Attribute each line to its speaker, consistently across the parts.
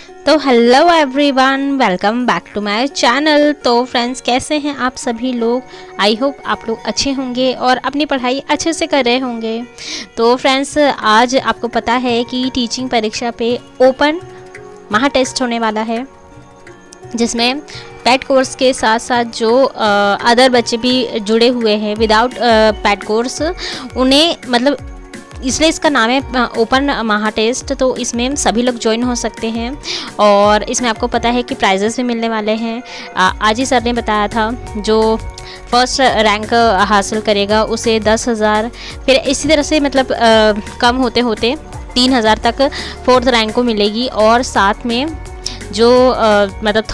Speaker 1: तो hello everyone, welcome back to my channel. तो friends, कैसे हैं आप सभी लोग? आई होप आप लोग अच्छे होंगे और अपनी पढ़ाई अच्छे से कर रहे होंगे। तो फ्रेंड्स, आज आपको पता है कि टीचिंग परीक्षा पे ओपन महा टेस्ट होने वाला है, जिसमें पैट कोर्स के साथ साथ जो अदर बच्चे भी जुड़े हुए हैं विदाउट पैट कोर्स, उन्हें मतलब इसलिए इसका नाम है ओपन महा टेस्ट। तो इसमें सभी लोग ज्वाइन हो सकते हैं और इसमें आपको पता है कि प्राइजेस भी मिलने वाले हैं। आज ही सर ने बताया था, जो फर्स्ट रैंक हासिल करेगा उसे 10,000, फिर इसी तरह से मतलब कम होते होते 3,000 तक फोर्थ रैंक को मिलेगी। और साथ में जो मतलब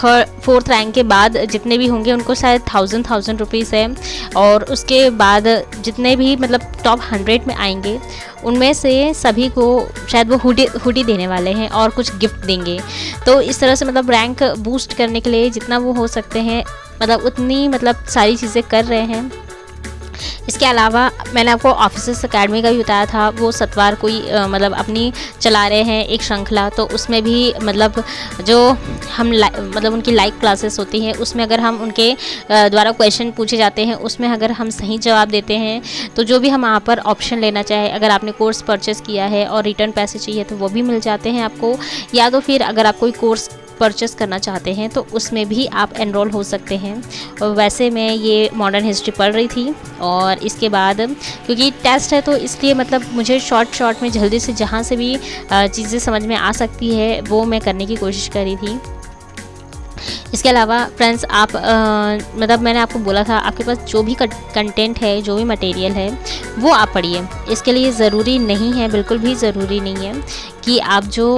Speaker 1: फोर्थ रैंक के बाद जितने भी होंगे उनको शायद 1000 रुपीज़ है। और उसके बाद जितने भी मतलब टॉप 100 में आएंगे उनमें से सभी को शायद वो हुडी देने वाले हैं और कुछ गिफ्ट देंगे। तो इस तरह से मतलब रैंक बूस्ट करने के लिए जितना वो हो सकते हैं मतलब उतनी मतलब सारी चीज़ें कर रहे हैं। इसके अलावा मैंने आपको ऑफिसर्स अकेडमी का भी बताया था, वो सतवार को ही मतलब अपनी चला रहे हैं एक श्रृंखला। तो उसमें भी मतलब जो हम मतलब उनकी लाइव क्लासेस होती हैं, उसमें अगर हम उनके द्वारा क्वेश्चन पूछे जाते हैं, उसमें अगर हम सही जवाब देते हैं तो जो भी हम वहाँ पर ऑप्शन लेना चाहे, अगर आपने कोर्स परचेज़ किया है और रिटर्न पैसे चाहिए तो वो भी मिल जाते हैं आपको। या तो फिर अगर आप कोई कोर्स परचेस करना चाहते हैं तो उसमें भी आप एनरोल हो सकते हैं। और वैसे मैं ये मॉडर्न हिस्ट्री पढ़ रही थी और इसके बाद क्योंकि टेस्ट है तो इसलिए मतलब मुझे शॉर्ट में जल्दी से जहाँ से भी चीज़ें समझ में आ सकती है वो मैं करने की कोशिश करी थी। इसके अलावा फ्रेंड्स, आप मतलब मैंने आपको बोला था आपके पास जो भी कंटेंट है, जो भी मटेरियल है वो आप पढ़िए। इसके लिए ज़रूरी नहीं है, बिल्कुल भी ज़रूरी नहीं है कि आप जो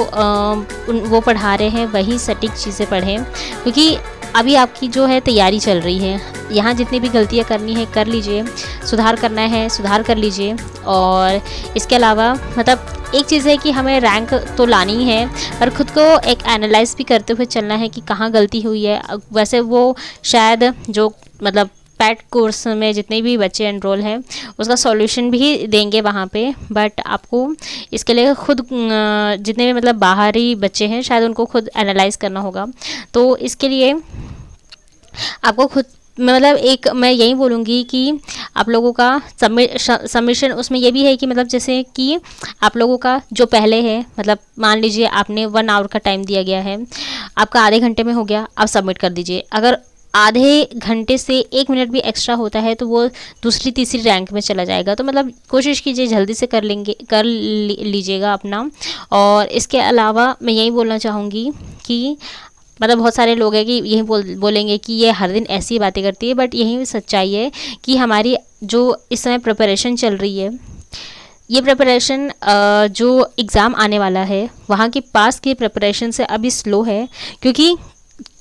Speaker 1: वो पढ़ा रहे हैं वही सटीक चीज़ें पढ़ें, क्योंकि अभी आपकी जो है तैयारी चल रही है। यहाँ जितनी भी गलतियाँ करनी है कर लीजिए, सुधार करना है सुधार कर लीजिए। और इसके अलावा मतलब एक चीज़ है कि हमें रैंक तो लानी है, पर खुद को एक एनालाइज भी करते हुए चलना है कि कहाँ गलती हुई है। वैसे वो शायद जो मतलब पैट कोर्स में जितने भी बच्चे एनरोल हैं उसका सॉल्यूशन भी देंगे वहाँ पे, बट आपको इसके लिए खुद जितने भी मतलब बाहरी बच्चे हैं शायद उनको खुद एनालाइज करना होगा। तो इसके लिए आपको खुद मतलब एक मैं यही बोलूँगी कि आप लोगों का सबमिशन उसमें ये भी है कि मतलब जैसे कि आप लोगों का जो पहले है, मतलब मान लीजिए आपने 1 आवर का टाइम दिया गया है, आपका आधे घंटे में हो गया, आप सबमिट कर दीजिए। अगर आधे घंटे से 1 मिनट भी एक्स्ट्रा होता है तो वो दूसरी तीसरी रैंक में चला जाएगा। तो मतलब कोशिश कीजिए जल्दी से कर लीजिएगा अपना। और इसके अलावा मैं यही बोलना चाहूँगी कि मतलब बहुत सारे लोग हैं कि यही बोलेंगे कि ये हर दिन ऐसी बातें करती है, बट यही सच्चाई है कि हमारी जो इस समय प्रिपरेशन चल रही है, ये प्रिपरेशन जो एग्ज़ाम आने वाला है वहाँ के पास की प्रिपरेशन से अभी स्लो है, क्योंकि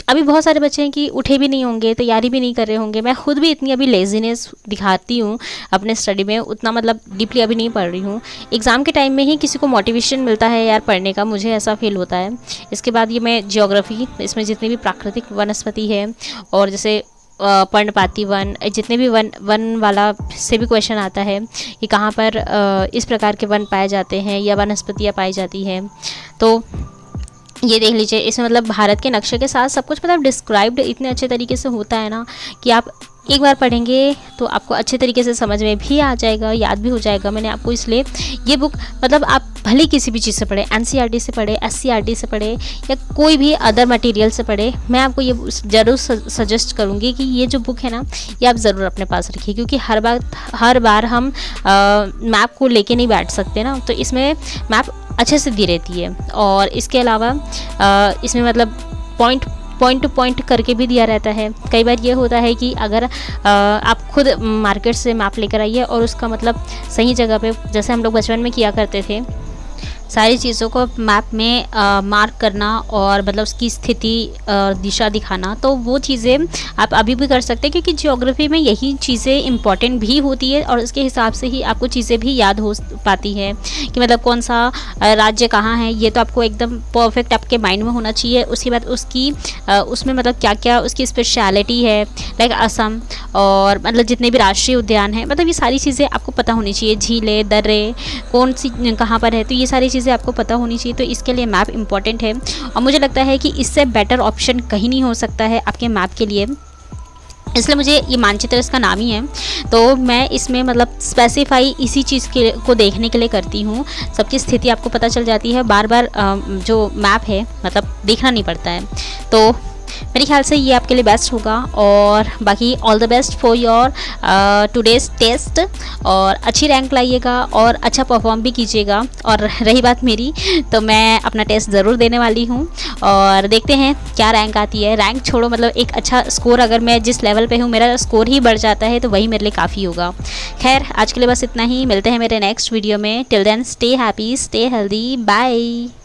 Speaker 1: अभी बहुत सारे बच्चे हैं कि उठे भी नहीं होंगे, तैयारी भी नहीं कर रहे होंगे। मैं खुद भी इतनी अभी लेजीनेस दिखाती हूँ अपने स्टडी में, उतना मतलब डीपली अभी नहीं पढ़ रही हूँ। एग्ज़ाम के टाइम में ही किसी को मोटिवेशन मिलता है यार पढ़ने का, मुझे ऐसा फील होता है। इसके बाद ये मैं ज्योग्राफी, इसमें जितनी भी प्राकृतिक वनस्पति है और जैसे पर्णपाती वन, जितने भी वन वाला से भी क्वेश्चन आता है कि कहाँ पर इस प्रकार के वन पाए जाते हैं या वनस्पतियाँ पाई जाती हैं, तो ये देख लीजिए। इसमें मतलब भारत के नक्शे के साथ सब कुछ मतलब डिस्क्राइब्ड इतने अच्छे तरीके से होता है ना कि आप एक बार पढ़ेंगे तो आपको अच्छे तरीके से समझ में भी आ जाएगा, याद भी हो जाएगा। मैंने आपको इसलिए ये बुक मतलब आप भले किसी भी चीज़ से पढ़े, एनसीईआरटी से पढ़े, एससीईआरटी से पढ़े या कोई भी अदर मटेरियल से पढ़े, मैं आपको ये ज़रूर सजेस्ट करूँगी कि ये जो बुक है ना ये आप ज़रूर अपने पास रखिए, क्योंकि हर बार हम मैप को लेके नहीं बैठ सकते ना। तो इसमें मैप अच्छे से दी रहती है। और इसके अलावा इसमें मतलब पॉइंट टू पॉइंट करके भी दिया रहता है। कई बार ये होता है कि अगर आप खुद मार्केट से मैप लेकर आइए और उसका मतलब सही जगह पे, जैसे हम लोग बचपन में किया करते थे, सारी चीज़ों को मैप में मार्क करना और मतलब उसकी स्थिति दिशा दिखाना, तो वो चीज़ें आप अभी भी कर सकते हैं, क्योंकि ज्योग्राफी में यही चीज़ें इंपॉर्टेंट भी होती है और उसके हिसाब से ही आपको चीज़ें भी याद हो पाती है कि मतलब कौन सा राज्य कहाँ है। ये तो आपको एकदम परफेक्ट आपके माइंड में होना चाहिए। उसके बाद उसकी उसमें मतलब क्या क्या उसकी स्पेशलिटी है, लाइक असम और मतलब जितने भी राष्ट्रीय उद्यान हैं, मतलब ये सारी चीज़ें आपको पता होनी चाहिए। झीलें, दर्रे कौन सी कहाँ पर है, तो ये सारी चीज़ें आपको पता होनी चाहिए, तो इसके लिए मैप इम्पॉर्टेंट है और मुझे लगता है कि इससे बेटर ऑप्शन कहीं नहीं हो सकता है आपके मैप के लिए। इसलिए मुझे ये मानचित्र इसका नाम ही है, तो मैं इसमें मतलब स्पेसिफाई इसी चीज़ के को देखने के लिए करती हूँ। सबकी स्थिति आपको पता चल जाती है, बार बार जो मैप है मतलब देखना नहीं पड़ता है। तो मेरे ख्याल से ये आपके लिए बेस्ट होगा। और बाकी all the best for your today's test, और अच्छी रैंक लाइएगा और अच्छा परफॉर्म भी कीजिएगा। और रही बात मेरी, तो मैं अपना टेस्ट ज़रूर देने वाली हूँ और देखते हैं क्या रैंक आती है। रैंक छोड़ो, मतलब एक अच्छा स्कोर, अगर मैं जिस लेवल पे हूँ मेरा स्कोर ही बढ़ जाता है तो वही मेरे लिए काफ़ी होगा। खैर आज के लिए बस इतना ही, मिलते हैं मेरे नेक्स्ट वीडियो में। Till then stay happy, stay healthy, bye.